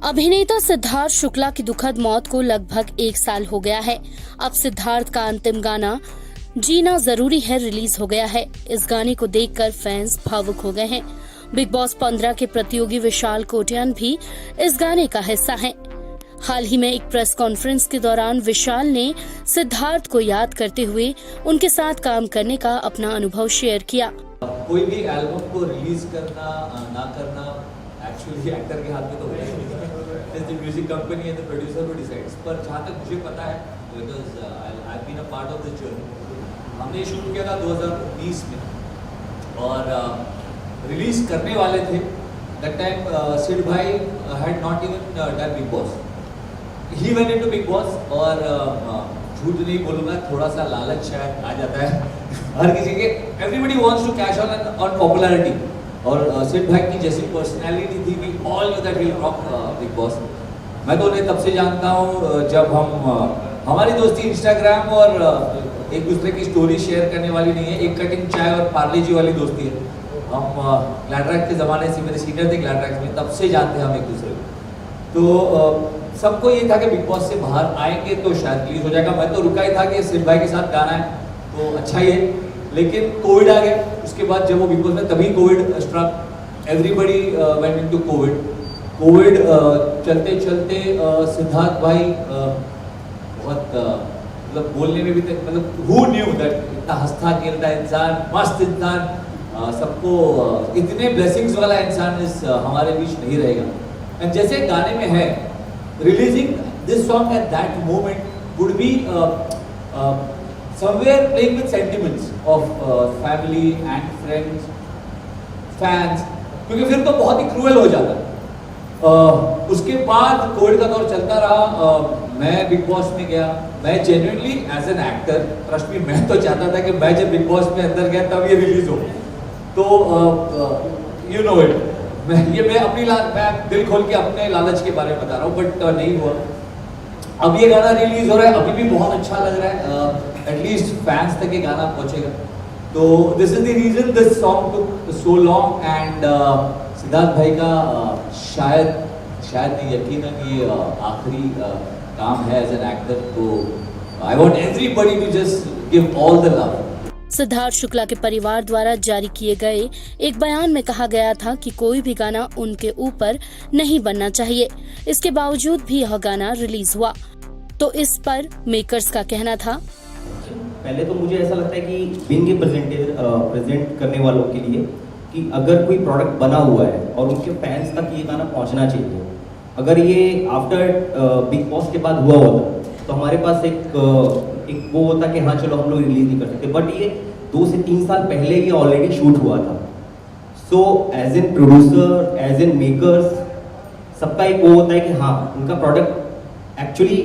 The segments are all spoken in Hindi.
अभिनेता सिद्धार्थ शुक्ला की दुखद मौत को लगभग 1 साल हो गया है। अब सिद्धार्थ का अंतिम गाना जीना जरूरी है रिलीज हो गया है। इस गाने को देखकर फैंस भावुक हो गए हैं। बिग बॉस 15 के प्रतियोगी विशाल कोटियान भी इस गाने का हिस्सा हैं। हाल ही में एक प्रेस कॉन्फ्रेंस के दौरान विशाल ने सिद्धार्थ को याद करते हुए उनके साथ काम करने का अपना अनुभव शेयर किया। कोई भी एल्बम को रिलीज करना ना करना एक्चुअली एक्टर के हाथ में तो होता है, the music company and the producer वो डिसाइड्स। पर जहाँ तक मुझे पता है, because I have been a part of this journey, हमने शुरू किया था 2020 में और रिलीज करने वाले थे। दैट टाइम सिड भाई had not even done big boss, he went into big boss. और झूठ नहीं बोलूँगा, थोड़ा सा लालच शायद आ जाता है हर किसी के। Everybody wants to cash on popularity, और सिड भाई की जैसी पर्सनैलिटी थी कि all know that he will rock Bigg Boss. मैं तो उन्हें तब से जानता हूँ जब हमारी दोस्ती इंस्टाग्राम और एक दूसरे की स्टोरी शेयर करने वाली नहीं है, एक कटिंग चाय और पार्ले जी वाली दोस्ती है। हम ग्लैडरैक्स के ज़माने से, मेरे सीनियर थे ग्लैडरैक्स में, तब से जानते हैं हम एक दूसरे को। तो सबको ये था कि बिग बॉस से बाहर आएंगे तो शायद रिलीज हो जाएगा। मैं तो रुका ही था कि सिड भाई के साथ गाना है तो अच्छा ही है, लेकिन कोविड आ गया। उसके बाद जब वो बिग बॉस में, तभी Covid struck, everybody went into Covid चलते चलते सिद्धार्थ भाई बहुत मतलब बोलने में भी, मतलब हु न्यू दैट इतना हंसता खेलता इंसान, मस्त इंसान, सबको इतने ब्लेसिंग्स वाला इंसान इस हमारे बीच नहीं रहेगा। एंड जैसे गाने में है, releasing this song at that moment would be somewhere playing with sentiments of family and friends, fans, क्योंकि फिर तो बहुत ही क्रूएल हो जाता। उसके बाद कोविड का दौर चलता रहा, मैं बिग बॉस में गया। मैं genuinely as an actor, trust me, मैं तो चाहता था कि मैं जब बिग बॉस में अंदर गया तब ये रिलीज हो। तो यू नो इट, मैं अपनी मैं दिल खोल के अपने लालच के बारे में बता रहा हूँ, बट नहीं हुआ। अब ये गाना रिलीज हो रहा है, अभी भी बहुत अच्छा लग रहा है, एटलीस्ट फैंस तक ये गाना पहुंचेगा। तो this is the reason this song took so long. And Siddharth भाई का शायद नहीं, यकीनन ये आखिरी काम है एज एन एक्टर। तो I want everybody to just give all the love. Siddharth Shukla के परिवार द्वारा जारी किए गए एक बयान में कहा गया था कि कोई भी गाना उनके ऊपर नहीं बनना चाहिए। इसके बावजूद भी यह गाना रिलीज हुआ, तो इस पर मेकर्स का कहना था। पहले तो मुझे ऐसा लगता है कि बिंग प्रेजेंट करने वालों के लिए कि अगर कोई प्रोडक्ट बना हुआ है और उनके फैंस तक ये गाना पहुंचना चाहिए। अगर ये आफ्टर बिग बॉस के बाद हुआ होता तो हमारे पास एक वो होता कि हाँ चलो हम लोग रिलीज नहीं कर सकते, बट ये 2 से 3 साल पहले ये ऑलरेडी शूट हुआ था। So as an producer, as an makers, सबका एक वो होता है कि हाँ उनका प्रोडक्ट एक्चुअली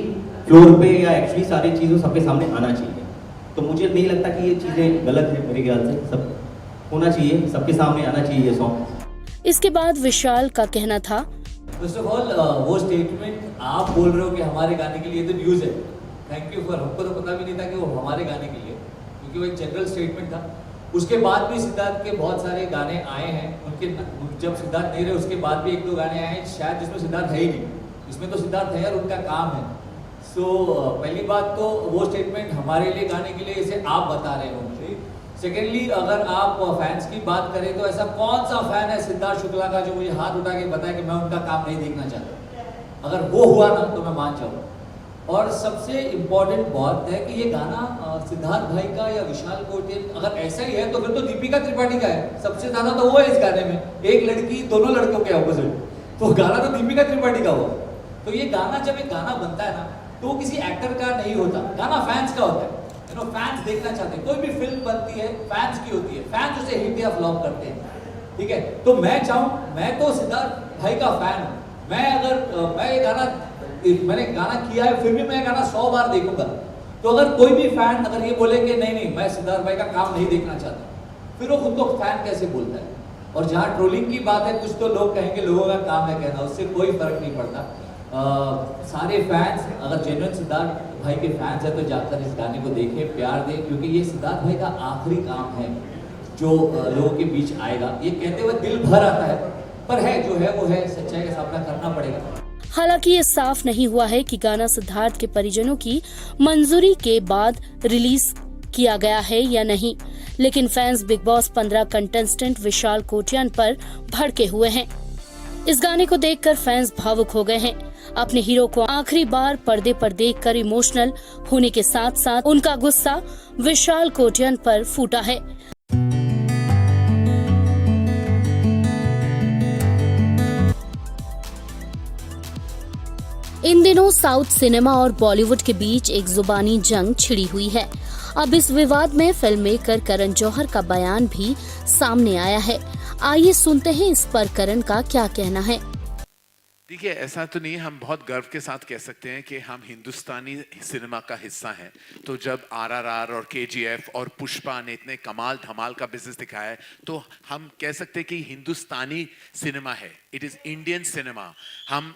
फ्लोर पे या एक्चुअली सारी चीज़ों सबके सामने आना चाहिए। तो मुझे नहीं लगता कि ये चीज़ें गलत है, मेरे ख्याल से सब होना चाहिए, सबके सामने आना चाहिए ये सॉन्ग। इसके बाद विशाल का कहना था, फर्स्ट ऑफ ऑल वो स्टेटमेंट आप बोल रहे हो कि हमारे गाने के लिए तो न्यूज़ है, थैंक यू फॉर। हमको तो पता भी नहीं था कि वो हमारे गाने के लिए, क्योंकि वो एक जनरल स्टेटमेंट था। उसके बाद भी सिद्धार्थ के बहुत सारे गाने आए हैं, उनके जब सिद्धार्थ नहीं रहे उसके बाद भी 1-2 गाने आए हैं शायद जिसमें सिद्धार्थ है ही नहीं, इसमें तो सिद्धार्थ है और उनका काम है। सो पहली बात तो वो स्टेटमेंट हमारे लिए गाने के लिए इसे आप बता रहे हो मुझे। सेकेंडली, अगर आप फैंस की बात करें तो ऐसा कौन सा फैन है सिद्धार्थ शुक्ला का जो मुझे हाथ उठा के बताए कि मैं उनका काम नहीं देखना चाहता? अगर वो हुआ ना तो मैं मान जाऊँगा। और सबसे इम्पोर्टेंट बात है कि ये गाना सिद्धार्थ भाई का या विशाल कोटियान, अगर ऐसा ही है तो फिर तो दीपिका त्रिपाठी का है। सबसे ज्यादा तो वो है इस गाने में, एक लड़की दोनों लड़कों के ऑपोजिट, तो गाना तो दीपिका त्रिपाठी का हुआ। तो ये गाना, जब एक गाना बनता है ना, तो वो किसी एक्टर का नहीं होता, गाना फैंस का होता है। यू नो, फैंस देखना चाहते हैं। कोई भी फिल्म बनती है फैंस की होती है, फैंस उसे हिट या फ्लॉप करते हैं, ठीक है। तो मैं मैं तो सिद्धार्थ भाई का फैन हूँ। मैं ये गाना, मैंने गाना किया है, फिर भी मैं गाना 100 बार देखूंगा। तो अगर कोई भी फैन अगर ये बोले कि नहीं मैं सिद्धार्थ भाई का काम नहीं देखना चाहता, फिर वो खुद को फैन कैसे बोलता है? और जहाँ ट्रोलिंग की बात है, कुछ तो लोग कहेंगे लोगों का काम है कहना, उससे कोई फर्क नहीं पड़ता। सारे फैंस अगर जेन्युइन सिद्धार्थ भाई के फैंस हैं तो जाकर इस गाने को देखें, प्यार दें, क्योंकि ये सिद्धार्थ भाई का आखिरी काम है जो लोगों के बीच आएगा। ये कहते हुए दिल भर आता है, पर है जो है वो है, सच्चाई का सामना करना पड़ेगा। हालांकि ये साफ नहीं हुआ है कि गाना सिद्धार्थ के परिजनों की मंजूरी के बाद रिलीज किया गया है या नहीं, लेकिन फैंस बिग बॉस 15 कंटेस्टेंट विशाल कोटियान पर भड़के हुए हैं। इस गाने को देखकर फैंस भावुक हो गए हैं। अपने हीरो को आखिरी बार पर्दे पर देखकर इमोशनल होने के साथ साथ उनका गुस्सा विशाल कोटियान पर फूटा है। इन दिनों साउथ सिनेमा और बॉलीवुड के बीच एक जुबानी जंग छिड़ी हुई है। अब इस विवाद में फिल्म मेकर करण जौहर का बयान भी सामने आया है। आइए सुनते हैं इस पर करण का क्या कहना है। देखिए, ऐसा तो नहीं, हम बहुत गर्व के साथ कह सकते हैं कि हम हिंदुस्तानी सिनेमा का हिस्सा हैं। तो जब आरआरआर और केजीएफ और पुष्पा ने इतने कमाल धमाल का बिजनेस दिखाया है, तो हम कह सकते हैं कि हिंदुस्तानी सिनेमा है, इट इज़ इंडियन सिनेमा। हम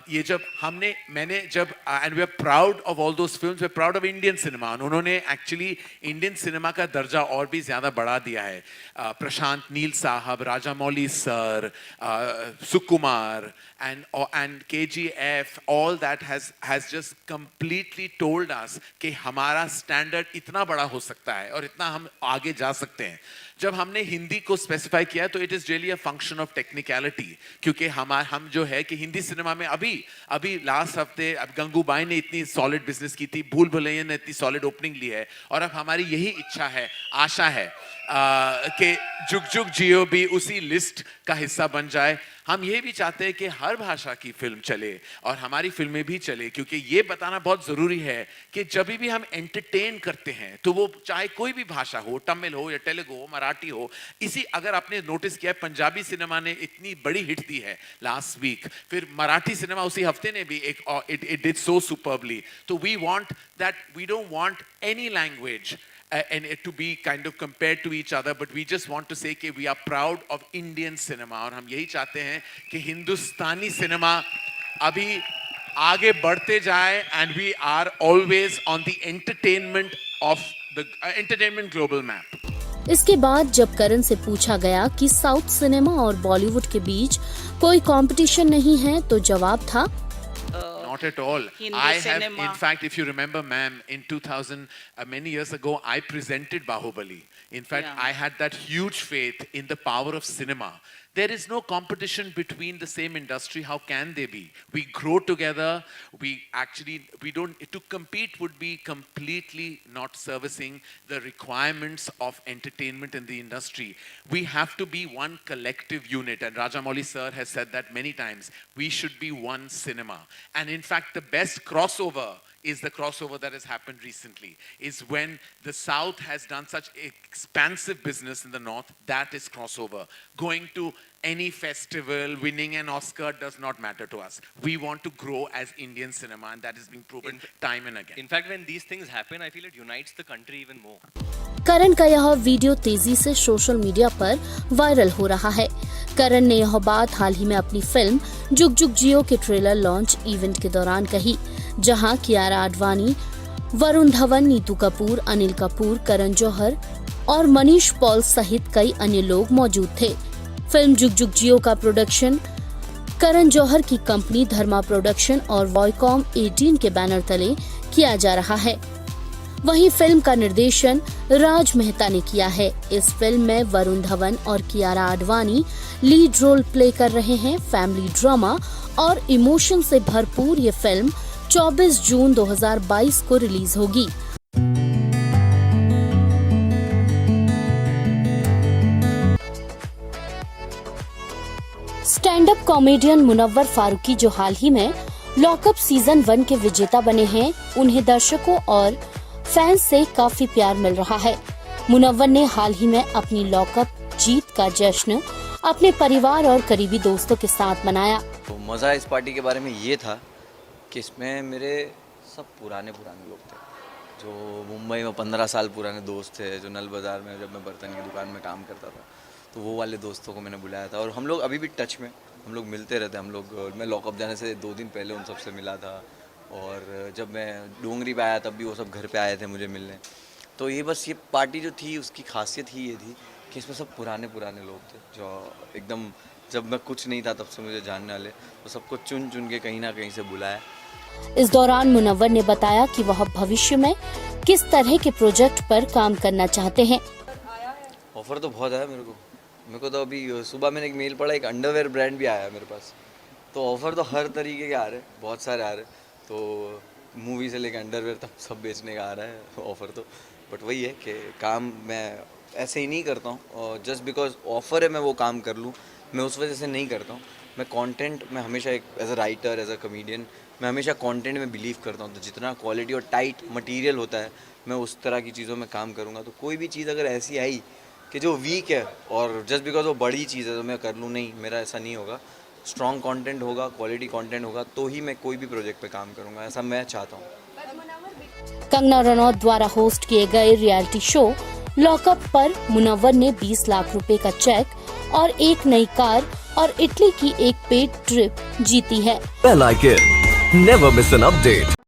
ये जब हमने मैंने जब and we are proud of all those films, we are proud of Indian cinema. उन्होंने एक्चुअली इंडियन सिनेमा का दर्जा और भी ज़्यादा बढ़ा दिया है। प्रशांत नील साहब, Rajamouli sir, Sukumar and KGF, all that has just completely told us कि हमारा स्टैंडर्ड इतना बड़ा हो सकता है और इतना हम आगे जा सकते हैं। जब हमने हिंदी को स्पेसिफाई किया तो it is really a function of technicality, क्योंकि हम जो है कि हिंदी सिनेमा में अभी लास्ट हफ्ते अब गंगूबाई ने इतनी सॉलिड बिजनेस की थी, भूल भुलैया ने इतनी सॉलिड ओपनिंग ली है, और अब हमारी यही इच्छा है, आशा है कि जुग जुग जियो भी उसी लिस्ट का हिस्सा बन जाए। हम ये भी चाहते हैं कि हर भाषा की फिल्म चले और हमारी फिल्में भी चले, क्योंकि ये बताना बहुत ज़रूरी है कि जब भी हम एंटरटेन करते हैं तो वो चाहे कोई भी भाषा हो, तमिल हो या तेलुगु हो, मराठी हो। अगर आपने नोटिस किया, पंजाबी सिनेमा ने इतनी बड़ी हिट दी है लास्ट वीक, फिर मराठी सिनेमा उसी हफ्ते ने भी इट डिड सो सुपर्बली। तो we want that, we don't want any language and it to be kind of compared to each other, but we just want to say कि we are proud of Indian cinema, और हम यही चाहते हैं कि हिंदुस्तानी सिनेमा अभी आगे बढ़ते जाए, and we are always on the entertainment of the entertainment global map। इसके बाद जब करण से पूछा गया कि साउथ सिनेमा और बॉलीवुड के बीच कोई कंपटीशन नहीं है, तो जवाब था Not at all. I have, in fact, if you remember, ma'am, in 2000, many years ago, I presented Bahubali. In fact, I had that huge faith in the power of cinema. There is no competition between the same industry. How can they be? We grow together. We don't, to compete would be completely not servicing the requirements of entertainment in the industry. We have to be one collective unit. And Rajamouli sir has said that many times. We should be one cinema. And in fact, the best crossover is the crossover that has happened recently, is when the South has done such expansive business in the North. That is crossover. Going to any festival, winning an Oscar does not matter to us. We want to grow as Indian cinema, and that is being proven time and again. In fact, when these things happen, I feel it unites the country even more. करण का यह वीडियो तेजी से सोशल मीडिया पर वायरल हो रहा है। करण ने यह बात हाल ही में अपनी फिल्म जुग जुग जियो के ट्रेलर लॉन्च इवेंट के दौरान कही, जहां कियारा आडवाणी, वरुण धवन, नीतू कपूर, अनिल कपूर, करण जौहर और मनीष पॉल सहित कई अन्य लोग मौजूद थे। फिल्म जुग जुग जियो का प्रोडक्शन करण जौहर की कंपनी धर्मा प्रोडक्शन और वॉयकॉम 18 के बैनर तले किया जा रहा है। वहीं फिल्म का निर्देशन राज मेहता ने किया है। इस फिल्म में वरुण धवन और Kiara Advani lead role play कर रहे हैं। फैमिली ड्रामा और इमोशन से भरपूर ये फिल्म 24 जून 2022 को रिलीज होगी। Stand up comedian Munawar Faruqui, जो हाल ही में लॉकअप सीजन 1 के विजेता बने हैं, उन्हें दर्शकों और फैंस से काफी प्यार मिल रहा है। मुनव्वर ने हाल ही में अपनी लॉकअप जीत का जश्न अपने परिवार और करीबी दोस्तों के साथ मनाया। तो मज़ा इस पार्टी के बारे में ये था कि इसमें मेरे सब पुराने लोग थे, जो मुंबई में 15 साल पुराने दोस्त थे, जो नल बाज़ार में जब मैं बर्तन की दुकान में काम करता था, तो वो वाले दोस्तों को मैंने बुलाया था। और हम लोग अभी भी टच में, हम लोग मिलते रहते। मैं लॉकअप जाने से 2 दिन पहले उन सबसे मिला था, और जब मैं डोंगरी पे आया तब भी वो सब घर पे आए थे मुझे मिलने। तो ये बस ये पार्टी जो थी उसकी खासियत ही ये थी कि इसमें सब पुराने लोग थे जो एकदम, जब मैं कुछ नहीं था तब से मुझे जानने वाले, तो सबको चुन चुन के कहीं ना कहीं से बुलाया। इस दौरान मुनव्वर ने बताया कि वह भविष्य में किस तरह के प्रोजेक्ट पर काम करना चाहते हैं। ऑफर तो बहुत आया मेरे को तो अभी सुबह मैंने एक मेल पढ़ा, एक अंडरवेयर ब्रांड भी आया है मेरे पास। तो ऑफर तो हर तरीके के आ रहे हैं, बहुत सारे आ रहे हैं। तो मूवी से लेकर अंडरवेयर तक सब बेचने का आ रहा है ऑफर तो। बट वही है कि काम मैं ऐसे ही नहीं करता हूँ, और जस्ट बिकॉज ऑफर है मैं वो काम कर लूँ, मैं उस वजह से नहीं करता हूँ। मैं कंटेंट में हमेशा एक as a writer, as a comedian, मैं हमेशा कंटेंट में बिलीव करता हूँ। तो जितना क्वालिटी और टाइट मटेरियल होता है, मैं उस तरह की चीज़ों में काम करूँगा। तो कोई भी चीज़ अगर ऐसी आई कि जो वीक है और जस्ट बिकॉज वो बड़ी चीज़ है तो मैं कर लूँ, नहीं, मेरा ऐसा नहीं होगा। स्ट्रॉन्ग कंटेंट होगा, क्वालिटी कंटेंट होगा तो ही मैं कोई भी प्रोजेक्ट पे काम करूँगा, ऐसा मैं चाहता हूँ। कंगना रनौत द्वारा होस्ट किए गए रियलिटी शो लॉकअप पर मुनव्वर ने 20 लाख रुपए का चेक और एक नई कार और इटली की एक पेड ट्रिप जीती है। Well, I can never miss an update.